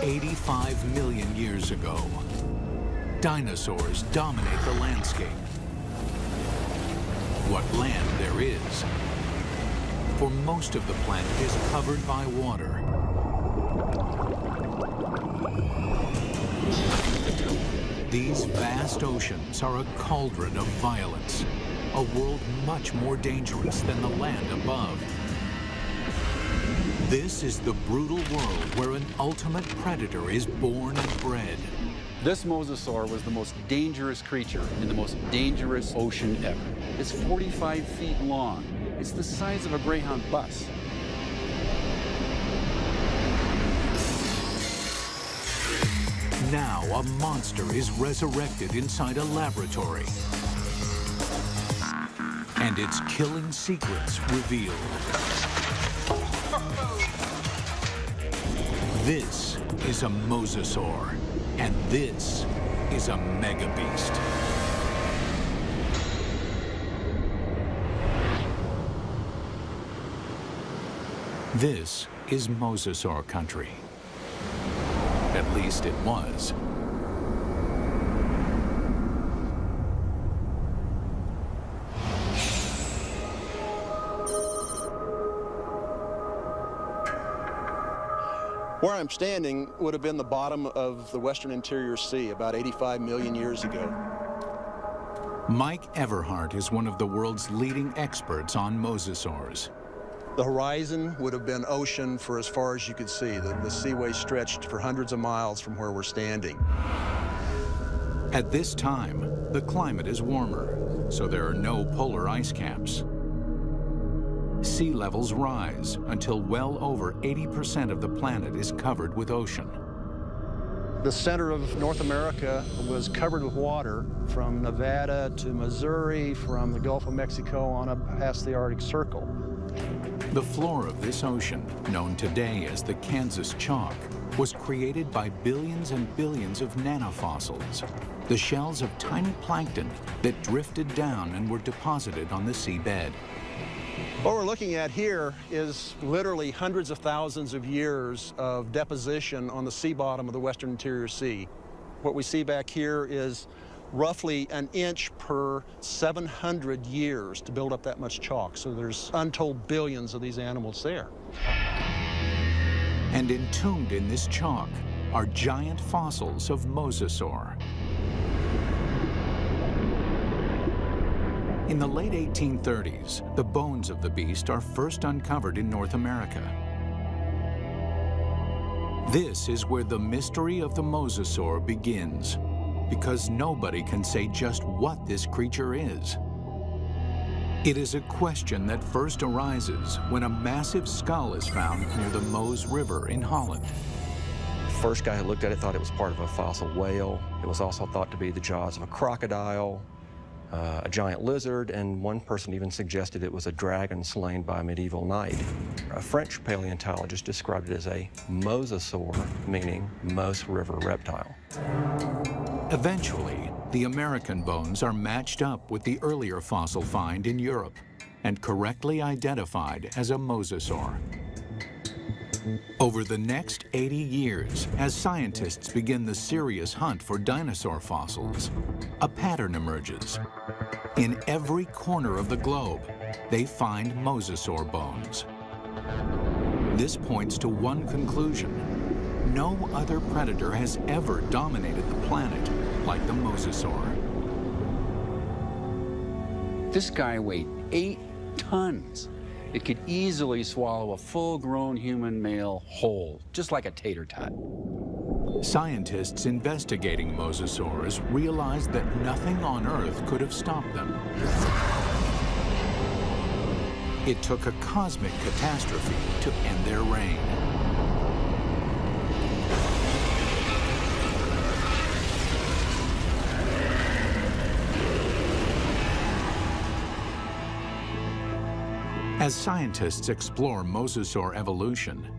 85 million years ago, dinosaurs dominate the landscape. What land there is, for most of the planet is covered by water. These vast oceans are a cauldron of violence, a world much more dangerous than the land above. This is the brutal world where an ultimate predator is born and bred. This mosasaur was the most dangerous creature in the most dangerous ocean ever. It's 45 feet long. It's the size of a Greyhound bus. Now a monster is resurrected inside a laboratory, and its killing secrets revealed. This is a mosasaur, and this is a megabeast. This is mosasaur country. At least it was. Where I'm standing would have been the bottom of the Western Interior Sea about 85 million years ago. Mike Everhart is one of the world's leading experts on mosasaurs. The horizon would have been ocean for as far as you could see. The seaway stretched for hundreds of miles from where we're standing. At this time, the climate is warmer, so there are no polar ice caps. Sea levels rise until well over 80% of the planet is covered with ocean. The center of North America was covered with water from Nevada to Missouri, from the Gulf of Mexico on up past the Arctic Circle. The floor of this ocean, known today as the Kansas Chalk, was created by billions and billions of nanofossils, the shells of tiny plankton that drifted down and were deposited on the seabed. What we're looking at here is literally hundreds of thousands of years of deposition on the sea bottom of the Western Interior Sea. What we see back here is roughly an inch per 700 years to build up that much chalk. So there's untold billions of these animals there. And entombed in this chalk are giant fossils of mosasaur. In the late 1830s, the bones of the beast are first uncovered in North America. This is where the mystery of the mosasaur begins, because nobody can say just what this creature is. It is a question that first arises when a massive skull is found near the Meuse River in Holland. The first guy who looked at it thought it was part of a fossil whale. It was also thought to be the jaws of a crocodile, a giant lizard, and one person even suggested it was a dragon slain by a medieval knight. A French paleontologist described it as a mosasaur, meaning Meuse River reptile. Eventually, the American bones are matched up with the earlier fossil find in Europe and correctly identified as a mosasaur. Over the next 80 years, as scientists begin the serious hunt for dinosaur fossils, a pattern emerges. In every corner of the globe, they find mosasaur bones. This points to one conclusion. No other predator has ever dominated the planet like the mosasaur. This guy weighed 8 tons. It could easily swallow a full-grown human male whole, just like a tater tot. Scientists investigating mosasaurs realized that nothing on Earth could have stopped them. It took a cosmic catastrophe to end their reign. As scientists explore mosasaur evolution,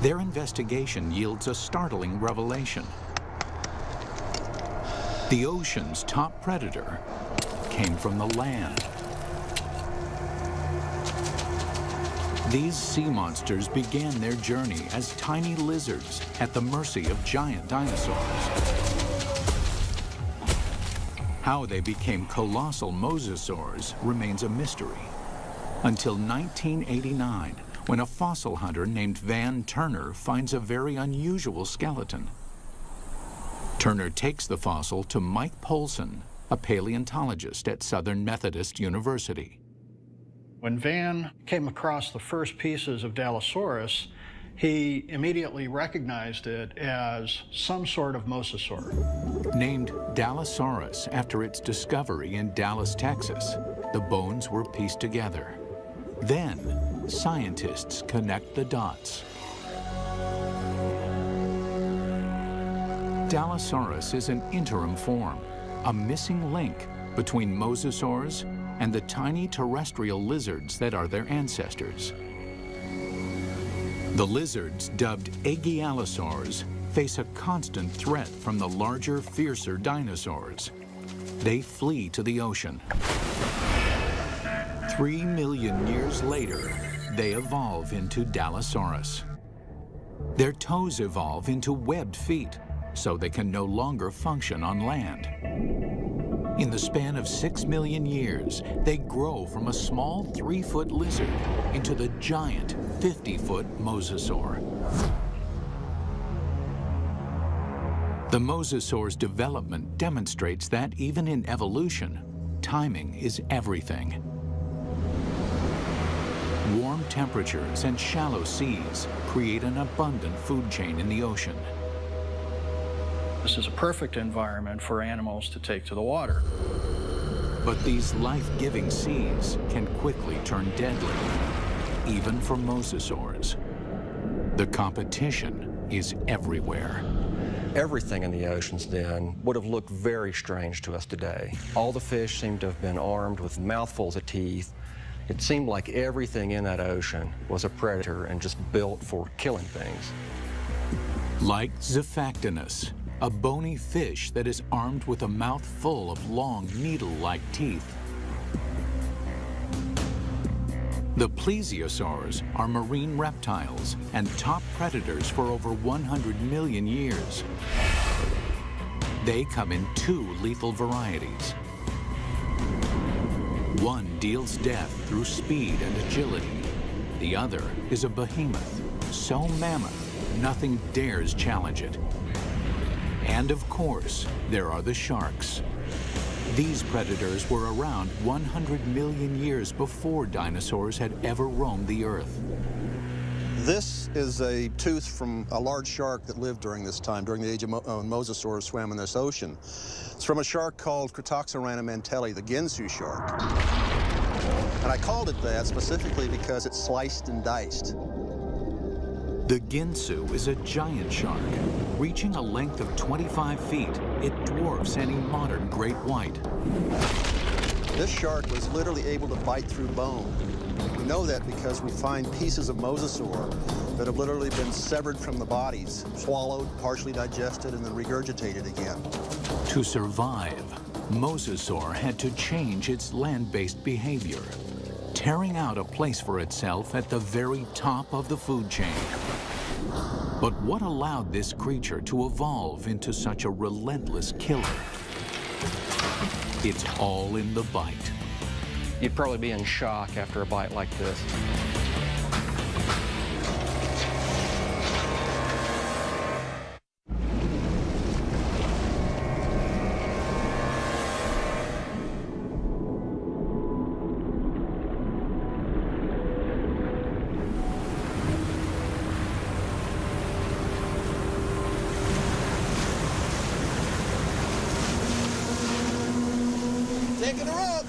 their investigation yields a startling revelation. The ocean's top predator came from the land. These sea monsters began their journey as tiny lizards at the mercy of giant dinosaurs. How they became colossal mosasaurs remains a mystery, until 1989, when a fossil hunter named Van Turner finds a very unusual skeleton. Turner takes the fossil to Mike Polson, a paleontologist at Southern Methodist University. When Van came across the first pieces of Dallosaurus, he immediately recognized it as some sort of mosasaur. Named Dallosaurus after its discovery in Dallas, Texas, the bones were pieced together. Then, scientists connect the dots. Dallosaurus is an interim form, a missing link between mosasaurs and the tiny terrestrial lizards that are their ancestors. The lizards, dubbed Aegialosaurs, face a constant threat from the larger, fiercer dinosaurs. They flee to the ocean. 3 million years later, they evolve into Dallosaurus. Their toes evolve into webbed feet, so they can no longer function on land. In the span of 6 million years, they grow from a small 3-foot lizard into the giant 50-foot mosasaur. The mosasaur's development demonstrates that even in evolution, timing is everything. Warm temperatures and shallow seas create an abundant food chain in the ocean. This is a perfect environment for animals to take to the water. But these life-giving seas can quickly turn deadly, even for mosasaurs. The competition is everywhere. Everything in the oceans then would have looked very strange to us today. All the fish seemed to have been armed with mouthfuls of teeth. It seemed like everything in that ocean was a predator and just built for killing things. Like Zephactinus, a bony fish that is armed with a mouth full of long, needle-like teeth. The plesiosaurs are marine reptiles and top predators for over 100 million years. They come in 2 lethal varieties. One deals death through speed and agility. The other is a behemoth, so mammoth, nothing dares challenge it. And of course, there are the sharks. These predators were around 100 million years before dinosaurs had ever roamed the earth. This is a tooth from a large shark that lived during this time, during the age of mosasaurs swam in this ocean. It's from a shark called Cretoxorana mantelli, the Ginsu shark. And I called it that specifically because it's sliced and diced. The Ginsu is a giant shark. Reaching a length of 25 feet, it dwarfs any modern great white. This shark was literally able to bite through bone. We know that because we find pieces of mosasaur that have literally been severed from the bodies, swallowed, partially digested, and then regurgitated again. To survive, mosasaur had to change its land-based behavior, tearing out a place for itself at the very top of the food chain. But what allowed this creature to evolve into such a relentless killer? It's all in the bite. You'd probably be in shock after a bite like this. Taking her up!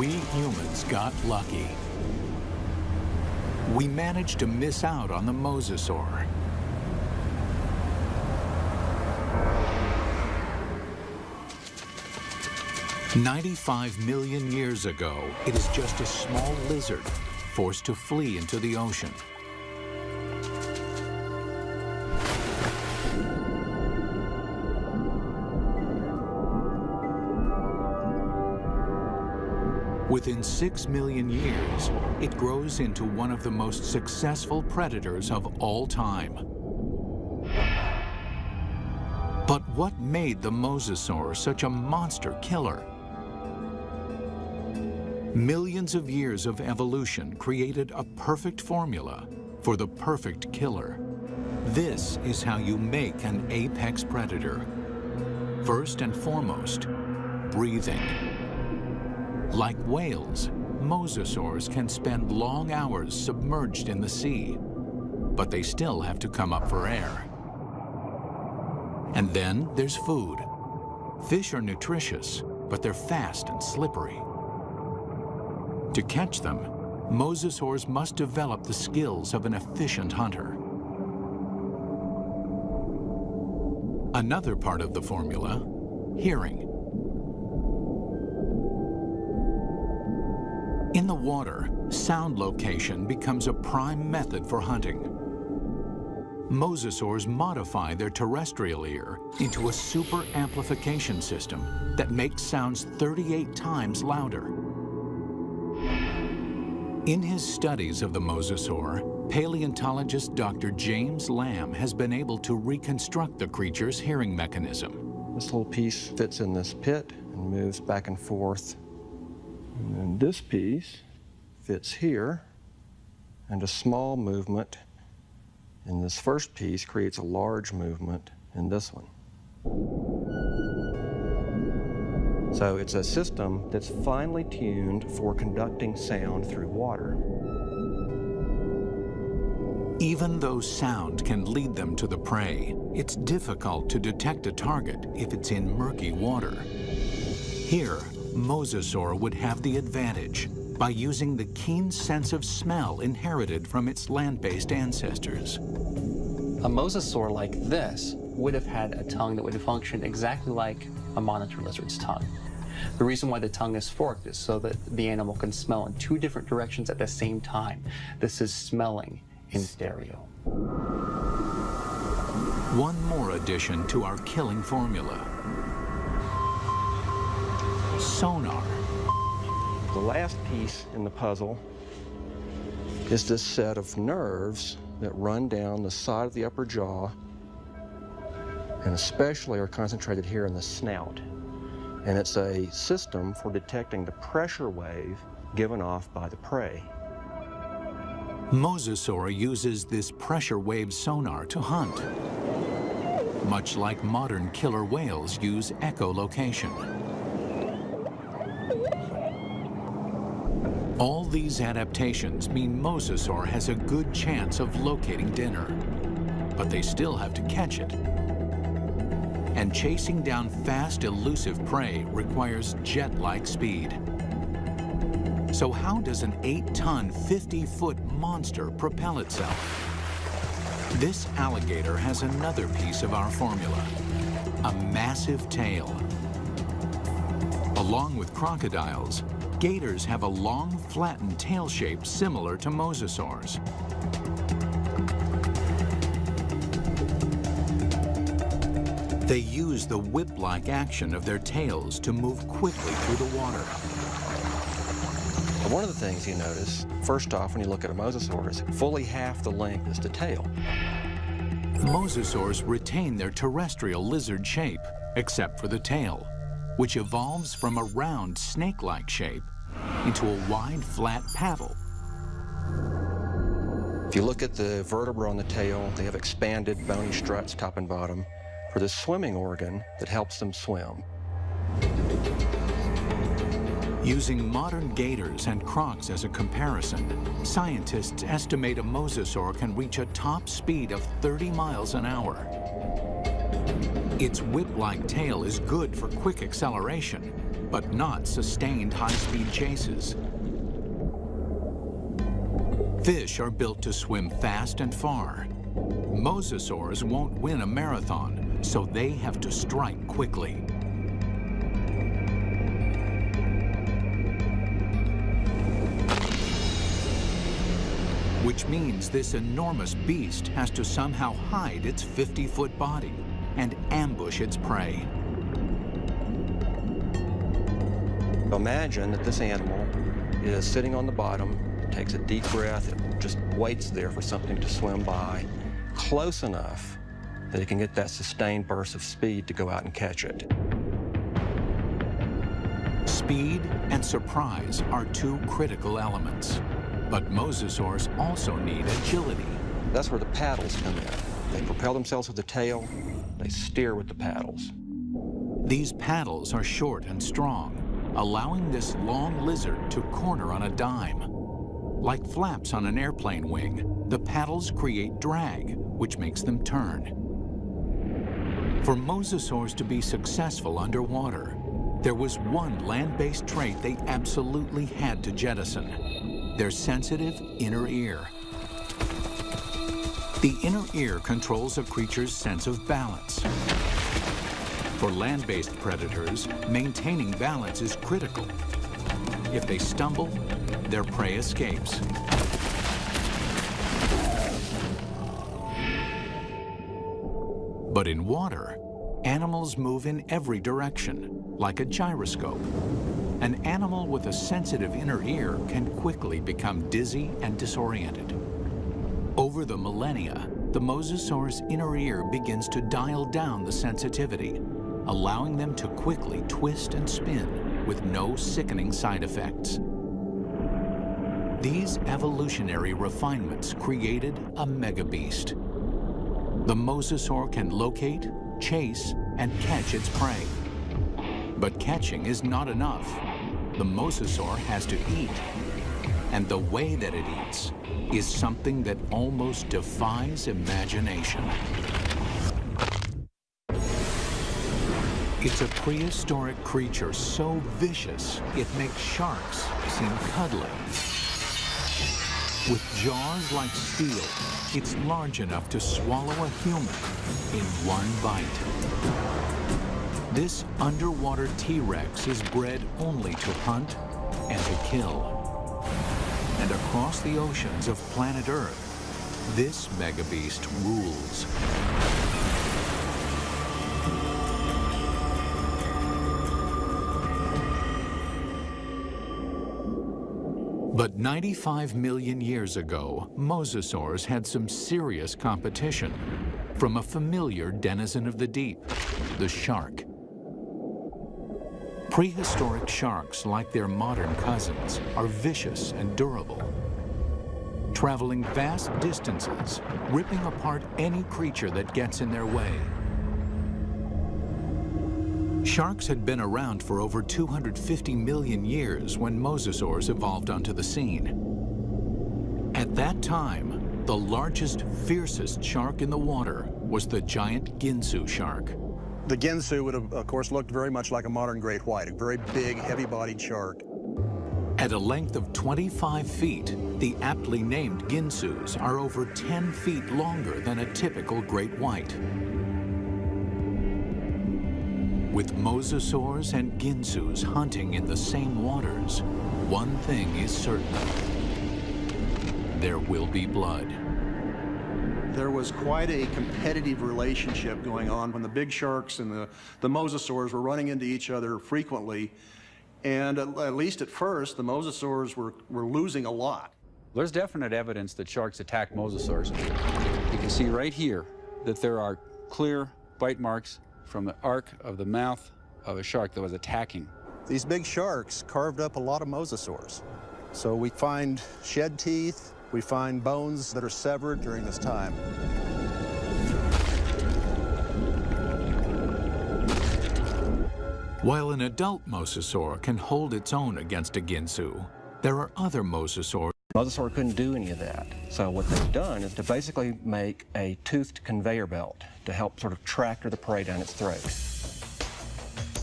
We humans got lucky. We managed to miss out on the mosasaur. "95 million years ago, it is just a small lizard forced to flee into the ocean. Within 6 million years, it grows into one of the most successful predators of all time. But what made the mosasaur such a monster killer? Millions of years of evolution created a perfect formula for the perfect killer. This is how you make an apex predator. First and foremost, breathing. Like whales, mosasaurs can spend long hours submerged in the sea, but they still have to come up for air. And then there's food. Fish are nutritious, but they're fast and slippery. To catch them, mosasaurs must develop the skills of an efficient hunter. Another part of the formula, hearing. In the water, sound location becomes a prime method for hunting. Mosasaurs modify their terrestrial ear into a super amplification system that makes sounds 38 times louder. In his studies of the mosasaur, paleontologist Dr. James Lamb has been able to reconstruct the creature's hearing mechanism. This little piece fits in this pit and moves back and forth. And then this piece fits here, and a small movement in this first piece creates a large movement in this one. So it's a system that's finely tuned for conducting sound through water. Even though sound can lead them to the prey, it's difficult to detect a target if it's in murky water. Here, mosasaur would have the advantage by using the keen sense of smell inherited from its land-based ancestors. A mosasaur like this would have had a tongue that would function exactly like a monitor lizard's tongue. The reason why the tongue is forked is so that the animal can smell in 2 different directions at the same time. This is smelling in stereo. One more addition to our killing formula: sonar. The last piece in the puzzle is this set of nerves that run down the side of the upper jaw and especially are concentrated here in the snout. And it's a system for detecting the pressure wave given off by the prey. Mosasaur uses this pressure wave sonar to hunt, much like modern killer whales use echolocation. All these adaptations mean mosasaur has a good chance of locating dinner, but they still have to catch it. And chasing down fast, elusive prey requires jet-like speed. So how does an 8-ton, 50-foot monster propel itself? This alligator has another piece of our formula: a massive tail. Along with crocodiles, gators have a long, flattened tail shape similar to mosasaurs. They use the whip-like action of their tails to move quickly through the water. One of the things you notice, first off, when you look at a mosasaur, is fully half the length is the tail. Mosasaurs retain their terrestrial lizard shape, except for the tail, which evolves from a round, snake-like shape into a wide, flat paddle. If you look at the vertebra on the tail, they have expanded bony struts top and bottom for the swimming organ that helps them swim. Using modern gators and crocs as a comparison, scientists estimate a mosasaur can reach a top speed of 30 miles an hour. Its whip-like tail is good for quick acceleration, but not sustained high-speed chases. Fish are built to swim fast and far. Mosasaurs won't win a marathon, so they have to strike quickly. Which means this enormous beast has to somehow hide its 50-foot body and ambush its prey. Imagine that this animal is sitting on the bottom, takes a deep breath, it just waits there for something to swim by, close enough that it can get that sustained burst of speed to go out and catch it. Speed and surprise are two critical elements. But mosasaurs also need agility. That's where the paddles come in. They propel themselves with the tail, they steer with the paddles. These paddles are short and strong, allowing this long lizard to corner on a dime. Like flaps on an airplane wing, the paddles create drag, which makes them turn. For mosasaurs to be successful underwater, there was one land-based trait they absolutely had to jettison: their sensitive inner ear. The inner ear controls a creature's sense of balance. For land-based predators, maintaining balance is critical. If they stumble, their prey escapes. But in water, animals move in every direction, like a gyroscope. An animal with a sensitive inner ear can quickly become dizzy and disoriented. Over the millennia, the mosasaur's inner ear begins to dial down the sensitivity, allowing them to quickly twist and spin with no sickening side effects. These evolutionary refinements created a megabeast. The mosasaur can locate, chase, and catch its prey. But catching is not enough. The mosasaur has to eat. And the way that it eats is something that almost defies imagination. It's a prehistoric creature so vicious, it makes sharks seem cuddly. With jaws like steel, it's large enough to swallow a human in one bite. This underwater T-Rex is bred only to hunt and to kill. And across the oceans of planet Earth, this megabeast rules. But 95 million years ago, mosasaurs had some serious competition from a familiar denizen of the deep, the shark. Prehistoric sharks, like their modern cousins, are vicious and durable, traveling vast distances, ripping apart any creature that gets in their way. Sharks had been around for over 250 million years when mosasaurs evolved onto the scene. At that time, the largest, fiercest shark in the water was the giant Ginsu shark. The Ginsu would have, of course, looked very much like a modern great white, a very big, heavy-bodied shark. At a length of 25 feet, the aptly named Ginsus are over 10 feet longer than a typical great white. With mosasaurs and Ginsus hunting in the same waters, one thing is certain: there will be blood. There was quite a competitive relationship going on when the big sharks and the mosasaurs were running into each other frequently. And at least at first, the mosasaurs were losing a lot. There's definite evidence that sharks attack mosasaurs. You can see right here that there are clear bite marks from the arc of the mouth of a shark that was attacking. These big sharks carved up a lot of mosasaurs. So we find shed teeth, we find bones that are severed during this time. While an adult mosasaur can hold its own against a Ginsu, there are other mosasaurs. Mosasaur couldn't do any of that. So what they've done is to basically make a toothed conveyor belt to help sort of tractor the prey down its throat.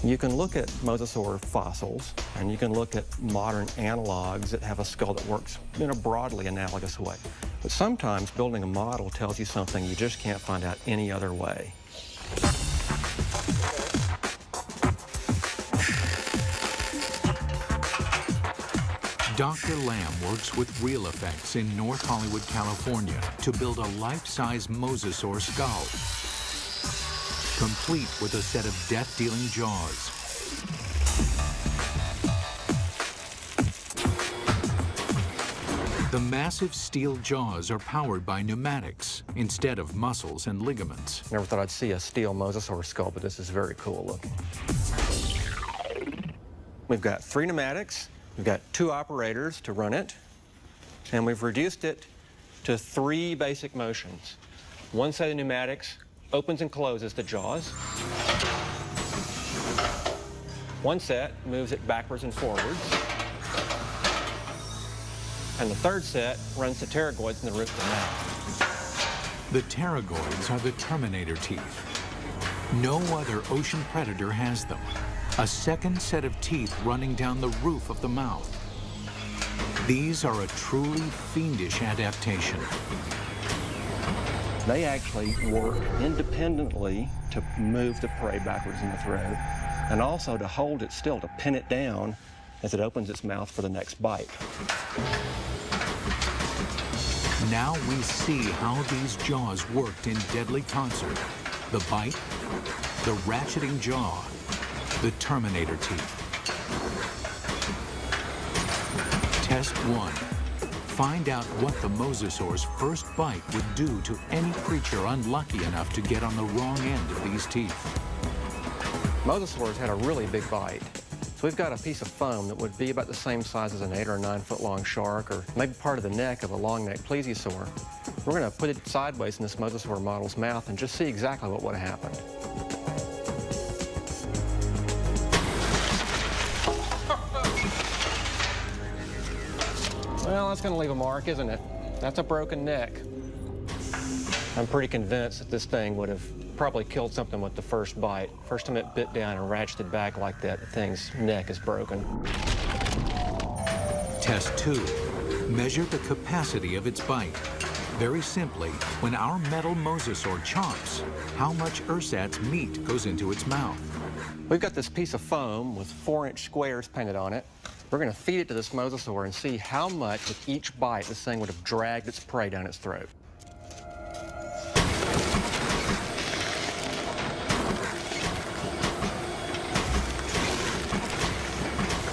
You can look at mosasaur fossils, and you can look at modern analogs that have a skull that works in a broadly analogous way. But sometimes building a model tells you something you just can't find out any other way. Dr. Lamb works with Real Effects in North Hollywood, California to build a life-size mosasaur skull, complete with a set of death-dealing jaws. The massive steel jaws are powered by pneumatics instead of muscles and ligaments. Never thought I'd see a steel mosasaur skull, but this is very cool looking. We've got 3 pneumatics. We've got 2 operators to run it, and we've reduced it to 3 basic motions. One set of pneumatics opens and closes the jaws. One set moves it backwards and forwards. And the third set runs the pterygoids in the roof of the mouth. The pterygoids are the terminator teeth. No other ocean predator has them. A second set of teeth running down the roof of the mouth. These are a truly fiendish adaptation. They actually work independently to move the prey backwards in the throat, and also to hold it still, to pin it down as it opens its mouth for the next bite. Now we see how these jaws worked in deadly concert. The bite, the ratcheting jaw, the terminator teeth. Test 1. Find out what the mosasaur's first bite would do to any creature unlucky enough to get on the wrong end of these teeth. Mosasaurs had a really big bite. So we've got a piece of foam that would be about the same size as an 8 or 9 foot long shark, or maybe part of the neck of a long-necked plesiosaur. We're going to put it sideways in this mosasaur model's mouth and just see exactly what would have happened. Well, that's going to leave a mark, isn't it? That's a broken neck. I'm pretty convinced that this thing would have probably killed something with the first bite. First time it bit down and ratcheted back like that, the thing's neck is broken. Test 2. Measure the capacity of its bite. Very simply, when our metal mosasaur chomps, how much ersatz meat goes into its mouth? We've got this piece of foam with 4-inch squares painted on it. We're going to feed it to this mosasaur and see how much with each bite this thing would have dragged its prey down its throat.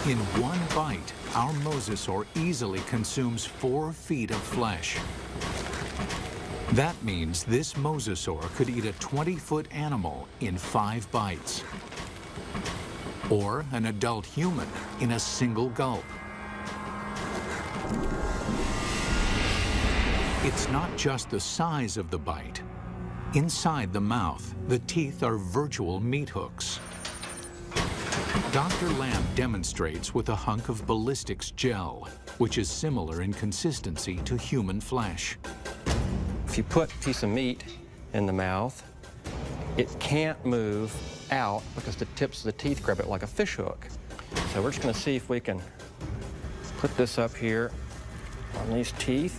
In one bite, our mosasaur easily consumes 4 feet of flesh. That means this mosasaur could eat a 20-foot animal in 5 bites. Or an adult human in a single gulp. It's not just the size of the bite. Inside the mouth, the teeth are virtual meat hooks. Dr. Lamb demonstrates with a hunk of ballistics gel, which is similar in consistency to human flesh. If you put a piece of meat in the mouth, it can't move out because the tips of the teeth grab it like a fish hook. So we're just going to see if we can put this up here on these teeth.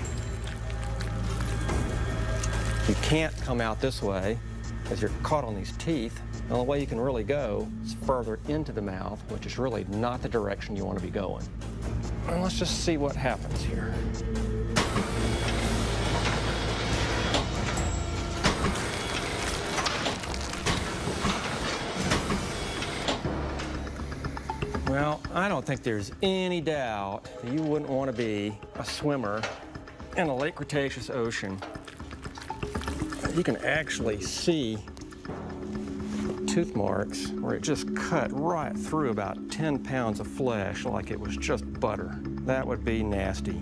You can't come out this way as you're caught on these teeth. The only way you can really go is further into the mouth, which is really not the direction you want to be going. And let's just see what happens here. Well, I don't think there's any doubt that you wouldn't want to be a swimmer in a late Cretaceous ocean. You can actually see tooth marks where it just cut right through about 10 pounds of flesh like it was just butter. That would be nasty.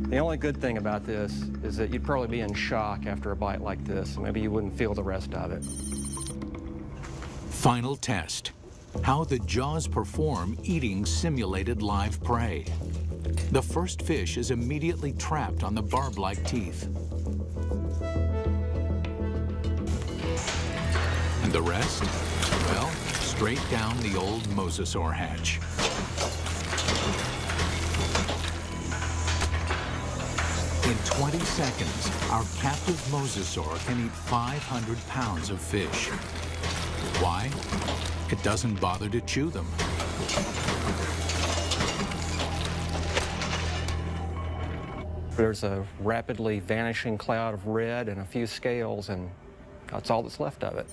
The only good thing about this is that you'd probably be in shock after a bite like this. Maybe you wouldn't feel the rest of it. Final test. How the jaws perform eating simulated live prey. The first fish is immediately trapped on the barb-like teeth. And the rest? Well, straight down the old mosasaur hatch. In 20 seconds, our captive mosasaur can eat 500 pounds of fish. Why? It doesn't bother to chew them. There's a rapidly vanishing cloud of red and a few scales, and that's all that's left of it.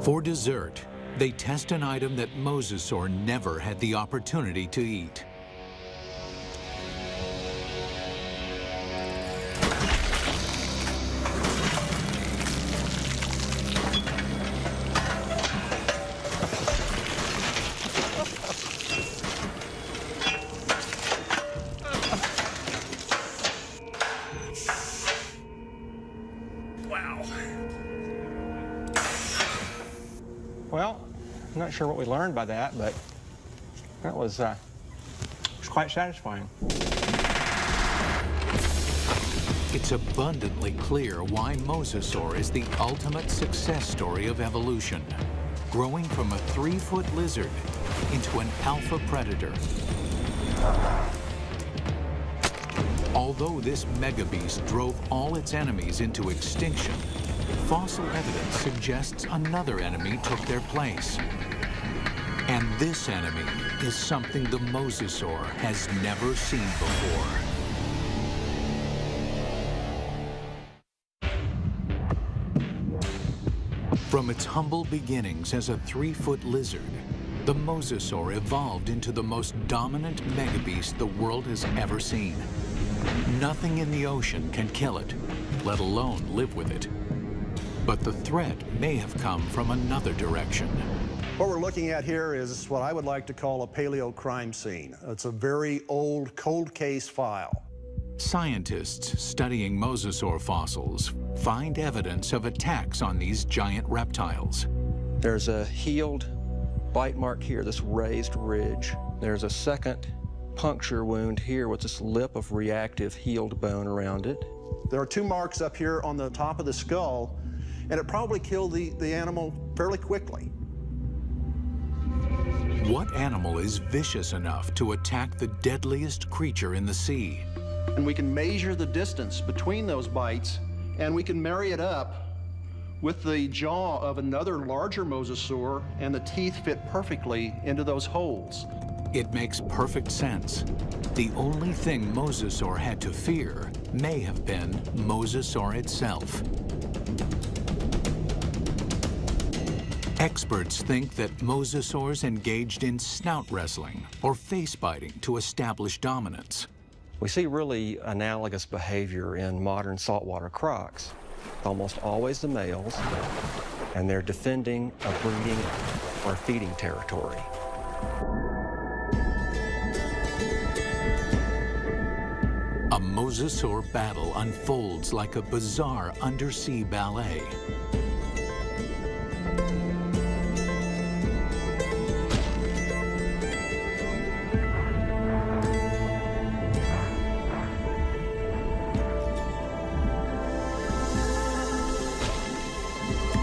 For dessert, they test an item that mosasaur never had the opportunity to eat. Well, I'm not sure what we learned by that, but that was quite satisfying. It's abundantly clear why mosasaur is the ultimate success story of evolution, growing from a 3-foot lizard into an alpha predator. Although this megabeast drove all its enemies into extinction, fossil evidence suggests another enemy took their place. And this enemy is something the mosasaur has never seen before. From its humble beginnings as a 3-foot lizard, the mosasaur evolved into the most dominant megabeast the world has ever seen. Nothing in the ocean can kill it, let alone live with it. But the threat may have come from another direction. What we're looking at here is what I would like to call a paleo crime scene. It's a very old cold case file. Scientists studying mosasaur fossils find evidence of attacks on these giant reptiles. There's a healed bite mark here, this raised ridge. There's a second puncture wound here with this lip of reactive healed bone around it. There are 2 marks up here on the top of the skull, and it probably killed the animal fairly quickly. What animal is vicious enough to attack the deadliest creature in the sea? And we can measure the distance between those bites, and we can marry it up with the jaw of another larger mosasaur, and the teeth fit perfectly into those holes. It makes perfect sense. The only thing mosasaur had to fear may have been mosasaur itself. Experts think that mosasaurs engaged in snout wrestling or face biting to establish dominance. We see really analogous behavior in modern saltwater crocs. Almost always the males, and they're defending a breeding or feeding territory. A mosasaur battle unfolds like a bizarre undersea ballet.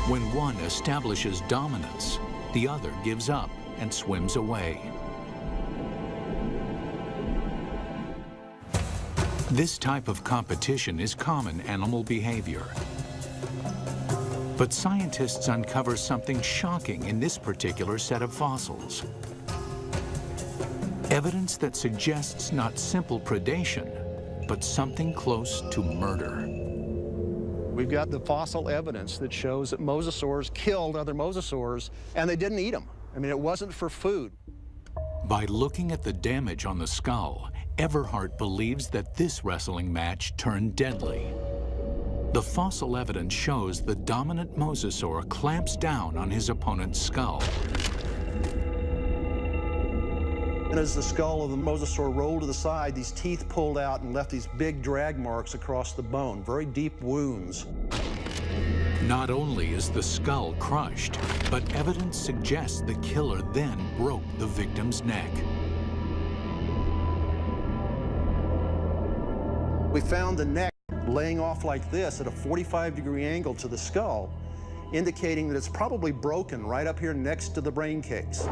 When one establishes dominance, the other gives up and swims away. This type of competition is common animal behavior. But scientists uncover something shocking in this particular set of fossils. Evidence that suggests not simple predation, but something close to murder. We've got the fossil evidence that shows that mosasaurs killed other mosasaurs, and they didn't eat them. I mean, it wasn't for food. By looking at the damage on the skull, Everhart believes that this wrestling match turned deadly. The fossil evidence shows the dominant mosasaur clamps down on his opponent's skull. And as the skull of the mosasaur rolled to the side, these teeth pulled out and left these big drag marks across the bone, very deep wounds. Not only is the skull crushed, but evidence suggests the killer then broke the victim's neck. We found the neck laying off like this at a 45-degree angle to the skull, indicating that it's probably broken right up here next to the brain case.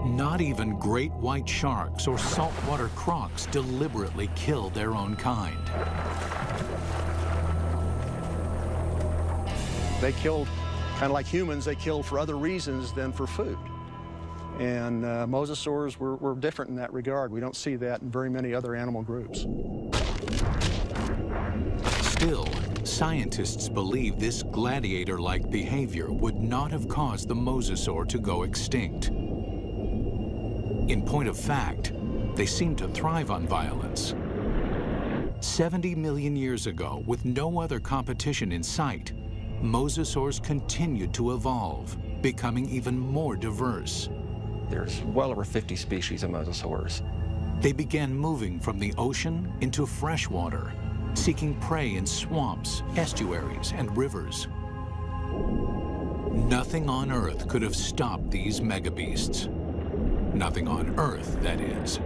Not even great white sharks or saltwater crocs deliberately kill their own kind. They killed, kind of like humans, they killed for other reasons than for food. And mosasaurs were different in that regard. We don't see that in very many other animal groups. Still, scientists believe this gladiator-like behavior would not have caused the mosasaur to go extinct. In point of fact, they seem to thrive on violence. 70 million years ago, with no other competition in sight, mosasaurs continued to evolve, becoming even more diverse. There's well over 50 species of mosasaurs. They began moving from the ocean into freshwater, seeking prey in swamps, estuaries, and rivers. Nothing on Earth could have stopped these megabeasts. Nothing on Earth, that is.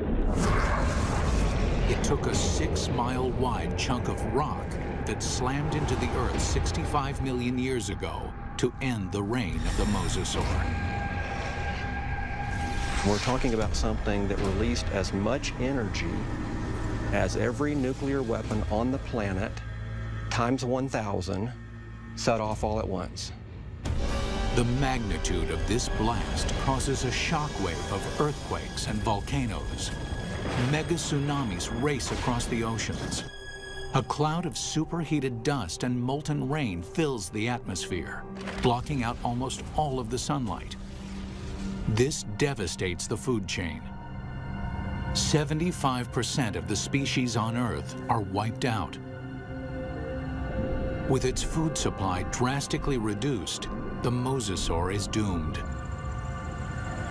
It took a 6-mile-wide chunk of rock that slammed into the Earth 65 million years ago to end the reign of the mosasaur. We're talking about something that released as much energy as every nuclear weapon on the planet, times 1,000, set off all at once. The magnitude of this blast causes a shockwave of earthquakes and volcanoes. Mega tsunamis race across the oceans. A cloud of superheated dust and molten rain fills the atmosphere, blocking out almost all of the sunlight. This devastates the food chain. 75% of the species on Earth are wiped out. With its food supply drastically reduced, the mosasaur is doomed.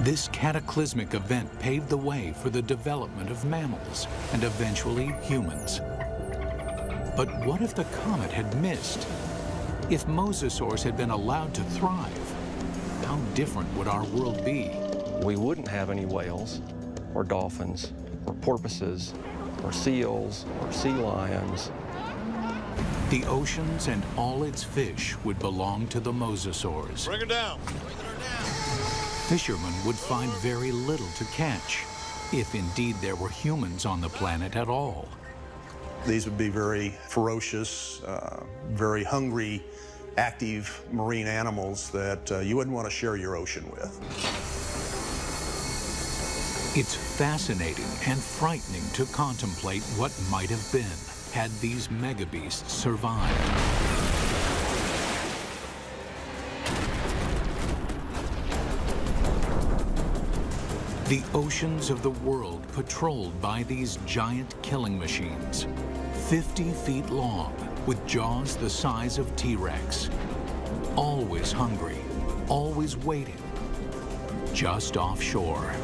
This cataclysmic event paved the way for the development of mammals and eventually humans. But what if the comet had missed? If mosasaurs had been allowed to thrive, how different would our world be? We wouldn't have any whales, or dolphins, or porpoises, or seals, or sea lions. The oceans and all its fish would belong to the mosasaurs. Bring her down. Fishermen would find very little to catch, if indeed there were humans on the planet at all. These would be very ferocious, very hungry, active marine animals that you wouldn't want to share your ocean with. It's fascinating and frightening to contemplate what might have been had these megabeasts survived. The oceans of the world patrolled by these giant killing machines, 50 feet long, with jaws the size of T-Rex. Always hungry, always waiting, just offshore.